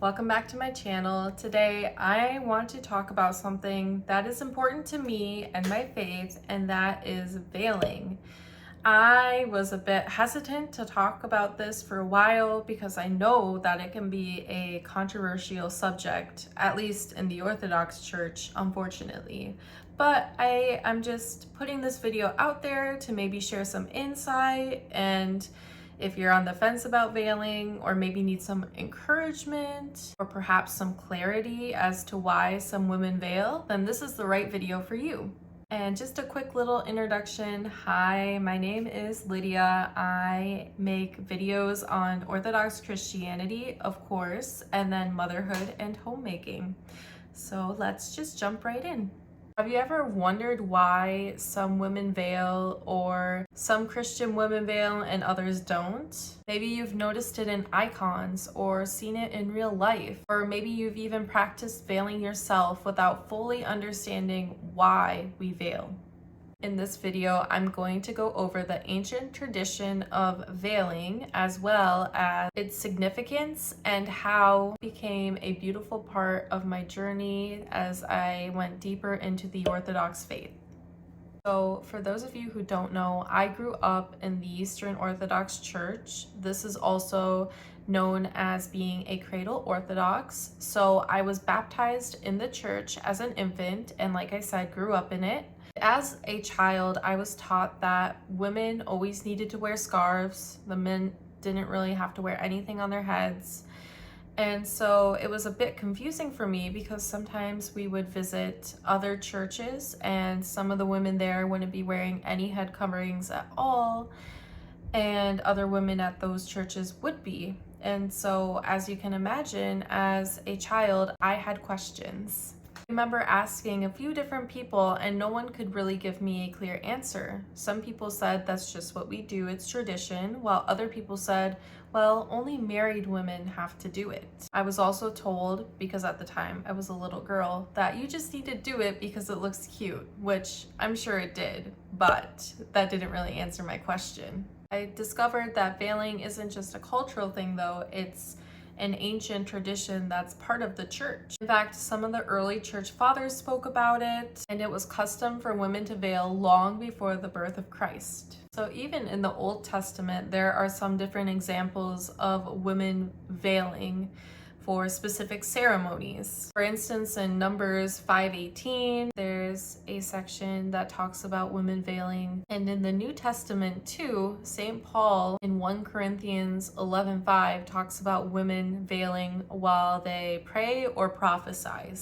Welcome back to my channel. Today I want to talk about something that is important to me and my faith, and that is veiling. I was a bit hesitant to talk about this for a while because I know that it can be a controversial subject, at least in the Orthodox Church, unfortunately. But I'm just putting this video out there to maybe share some insight, and if you're on the fence about veiling or maybe need some encouragement or perhaps some clarity as to why some women veil, then this is the right video for you. And just a quick little introduction. Hi, my name is Lydia. I make videos on Orthodox Christianity, of course, and then motherhood and homemaking. So let's just jump right in. Have you ever wondered why some women veil or some Christian women veil and others don't? Maybe you've noticed it in icons or seen it in real life, or maybe you've even practiced veiling yourself without fully understanding why we veil. In this video, I'm going to go over the ancient tradition of veiling as well as its significance and how it became a beautiful part of my journey as I went deeper into the Orthodox faith. So for those of you who don't know, I grew up in the Eastern Orthodox Church. This is also known as being a cradle Orthodox. So I was baptized in the church as an infant and, like I said, grew up in it. As a child, I was taught that women always needed to wear scarves. The men didn't really have to wear anything on their heads. And so it was a bit confusing for me because sometimes we would visit other churches and some of the women there wouldn't be wearing any head coverings at all, and other women at those churches would be. And so, as you can imagine, as a child, I had questions. I remember asking a few different people and no one could really give me a clear answer. Some people said that's just what we do, it's tradition, while other people said, well, only married women have to do it. I was also told, because at the time I was a little girl, that you just need to do it because it looks cute, which I'm sure it did, but that didn't really answer my question. I discovered that veiling isn't just a cultural thing though, it's an ancient tradition that's part of the church. In fact, some of the early church fathers spoke about it, and it was custom for women to veil long before the birth of Christ. So even in the Old Testament, there are some different examples of women veiling for specific ceremonies. For instance, in Numbers 5:18, there's a section that talks about women veiling. And in the New Testament too, St. Paul in 1 Corinthians 11:5 talks about women veiling while they pray or prophesy.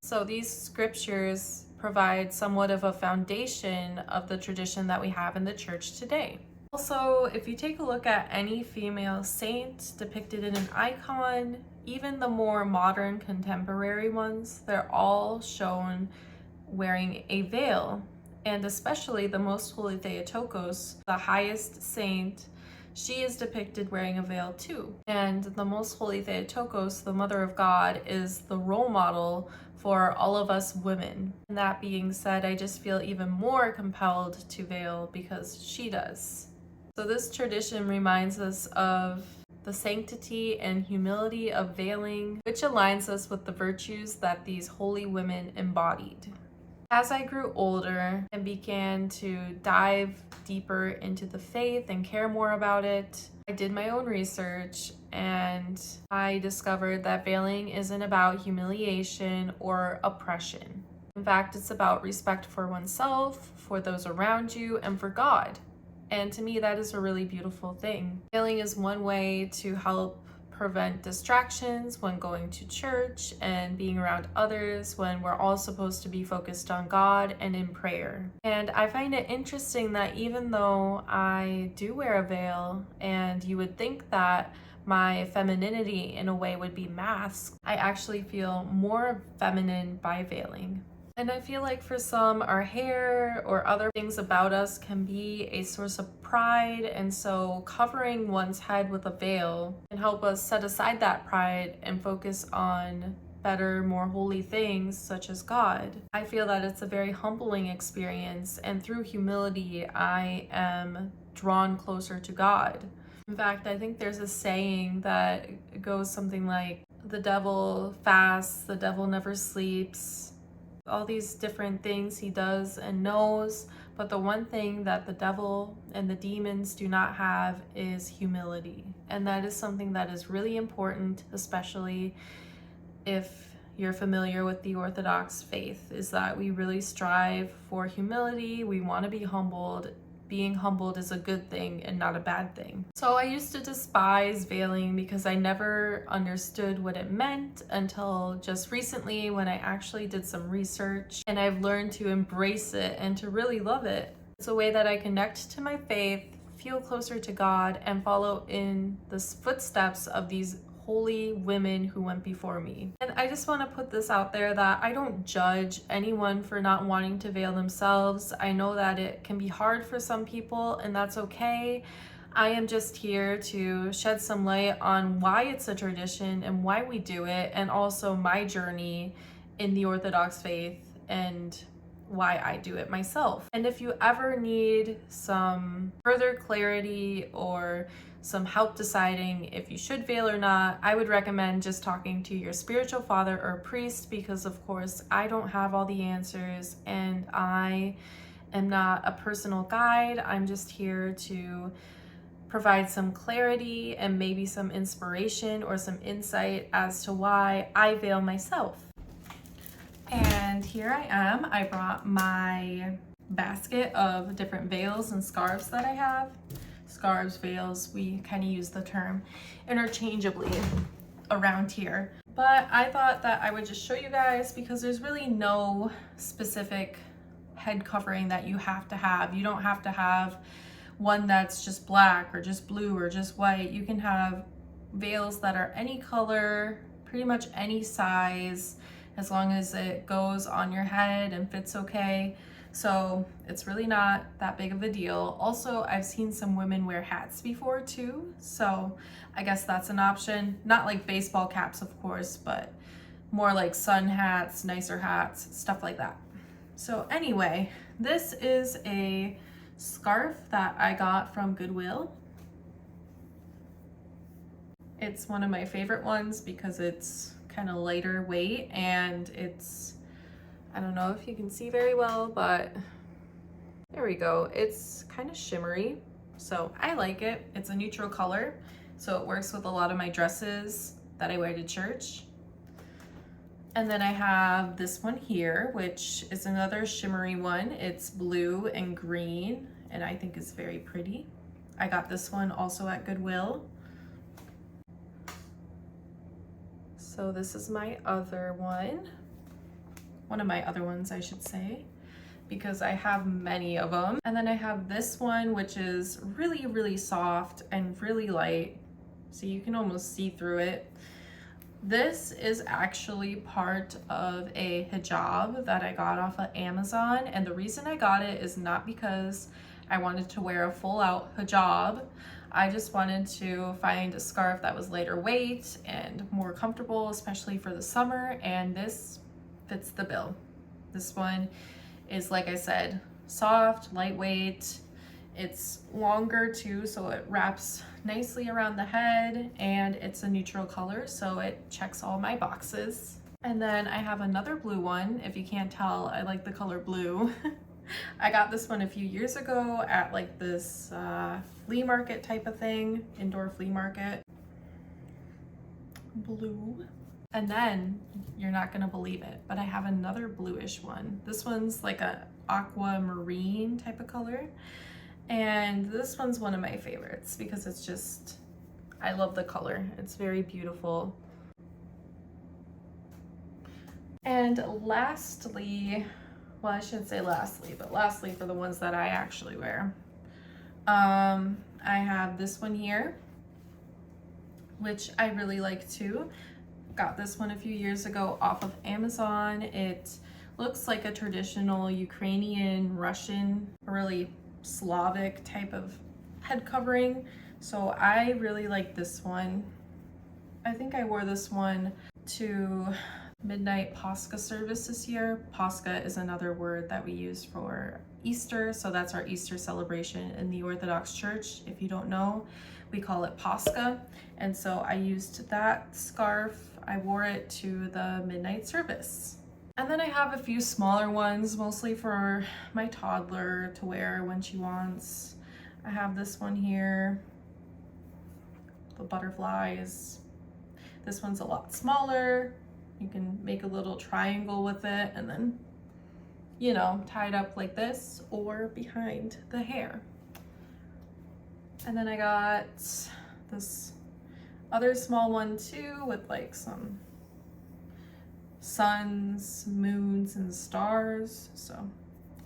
So these scriptures provide somewhat of a foundation of the tradition that we have in the church today. Also, if you take a look at any female saint depicted in an icon, even the more modern contemporary ones, they're all shown wearing a veil. And especially the Most Holy Theotokos, the highest saint, she is depicted wearing a veil too. And the Most Holy Theotokos, the Mother of God, is the role model for all of us women. And that being said, I just feel even more compelled to veil because she does. So this tradition reminds us of the sanctity and humility of veiling, which aligns us with the virtues that these holy women embodied. As I grew older and began to dive deeper into the faith and care more about it, I did my own research and I discovered that veiling isn't about humiliation or oppression. In fact, it's about respect for oneself, for those around you, and for God. And to me, that is a really beautiful thing. Veiling is one way to help prevent distractions when going to church and being around others when we're all supposed to be focused on God and in prayer. And I find it interesting that even though I do wear a veil and you would think that my femininity in a way would be masked, I actually feel more feminine by veiling. And I feel like for some, our hair or other things about us can be a source of pride, and so covering one's head with a veil can help us set aside that pride and focus on better, more holy things such as God. I feel that it's a very humbling experience, and through humility, I am drawn closer to God. In fact, I think there's a saying that goes something like, the devil fasts, the devil never sleeps, all these different things he does and knows. But the one thing that the devil and the demons do not have is humility. And that is something that is really important, especially if you're familiar with the Orthodox faith, is that we really strive for humility. We want to be humbled. Being humbled is a good thing and not a bad thing. So I used to despise veiling because I never understood what it meant until just recently when I actually did some research, and I've learned to embrace it and to really love it. It's a way that I connect to my faith, feel closer to God, and follow in the footsteps of these holy women who went before me. And I just want to put this out there that I don't judge anyone for not wanting to veil themselves. I know that it can be hard for some people, and that's okay. I am just here to shed some light on why it's a tradition and why we do it, and also my journey in the Orthodox faith and why I do it myself. And if you ever need some further clarity or some help deciding if you should veil or not, I would recommend just talking to your spiritual father or priest, because of course I don't have all the answers and I am not a personal guide. I'm just here to provide some clarity and maybe some inspiration or some insight as to why I veil myself. And here I am. I brought my basket of different veils and scarves that I have. Scarves, veils, we kind of use the term interchangeably around here. But I thought that I would just show you guys, because there's really no specific head covering that you have to have. You don't have to have one that's just black or just blue or just white. You can have veils that are any color, pretty much any size, as long as it goes on your head and fits okay. So it's really not that big of a deal. Also, I've seen some women wear hats before too, so I guess that's an option. Not like baseball caps, of course, but more like sun hats, nicer hats, stuff like that. So anyway, this is a scarf that I got from Goodwill. It's one of my favorite ones because it's kind of lighter weight, and it's, I don't know if you can see very well, but there we go. It's kind of shimmery, so I like it. It's a neutral color, so it works with a lot of my dresses that I wear to church. And then I have this one here, which is another shimmery one. It's blue and green, and I think it's very pretty. I got this one also at Goodwill. So this is my other one. One of my other ones, I should say, because I have many of them. And then I have this one, which is really, really soft and really light, so you can almost see through it. This is actually part of a hijab that I got off of Amazon, and the reason I got it is not because I wanted to wear a full out hijab. I just wanted to find a scarf that was lighter weight and more comfortable, especially for the summer, and this fits the bill. This one is, like I said, soft, lightweight. It's longer too, so it wraps nicely around the head, and it's a neutral color, so it checks all my boxes. And then I have another blue one. If you can't tell, I like the color blue. I got this one a few years ago at like this flea market type of thing, indoor flea market. Blue. And then, you're not gonna believe it, but I have another bluish one. This one's like a aquamarine type of color. And this one's one of my favorites because it's just, I love the color. It's very beautiful. And lastly, well, I shouldn't say lastly, but lastly for the ones that I actually wear, I have this one here, which I really like too. Got this one a few years ago off of Amazon. It looks like a traditional Ukrainian, Russian, really Slavic type of head covering. So I really like this one. I think I wore this one to midnight Pascha service this year. Pascha is another word that we use for Easter, so that's our Easter celebration in the Orthodox Church. If you don't know, we call it Pascha. And so I used that scarf I wore it to the midnight service. And then I have a few smaller ones, mostly for my toddler to wear when she wants. I have this one here, the butterflies. This one's a lot smaller. You can make a little triangle with it and then, you know, tie it up like this or behind the hair. And then I got this other small one too with like some suns, moons, and stars. So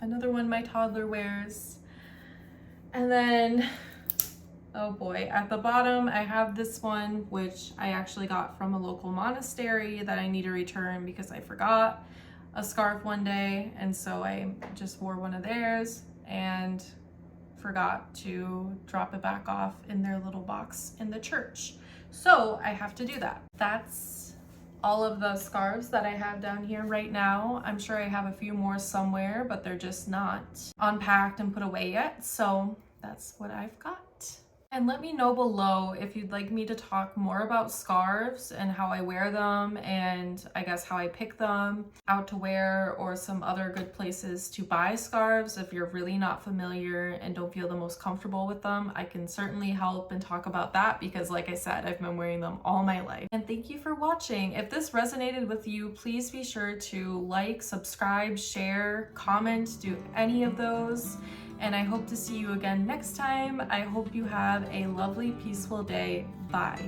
another one my toddler wears. And then, oh boy, at the bottom I have this one, which I actually got from a local monastery that I need to return because I forgot a scarf one day, and so I just wore one of theirs and forgot to drop it back off in their little box in the church. So I have to do that. That's all of the scarves that I have down here right now. I'm sure I have a few more somewhere, but they're just not unpacked and put away yet. So that's what I've got. And let me know below if you'd like me to talk more about scarves and how I wear them, and I guess how I pick them out to wear, or some other good places to buy scarves if you're really not familiar and don't feel the most comfortable with them. I can certainly help and talk about that because, like I said, I've been wearing them all my life. And thank you for watching. If this resonated with you, please be sure to like, subscribe, share, comment, do any of those. And I hope to see you again next time. I hope you have a lovely, peaceful day. Bye.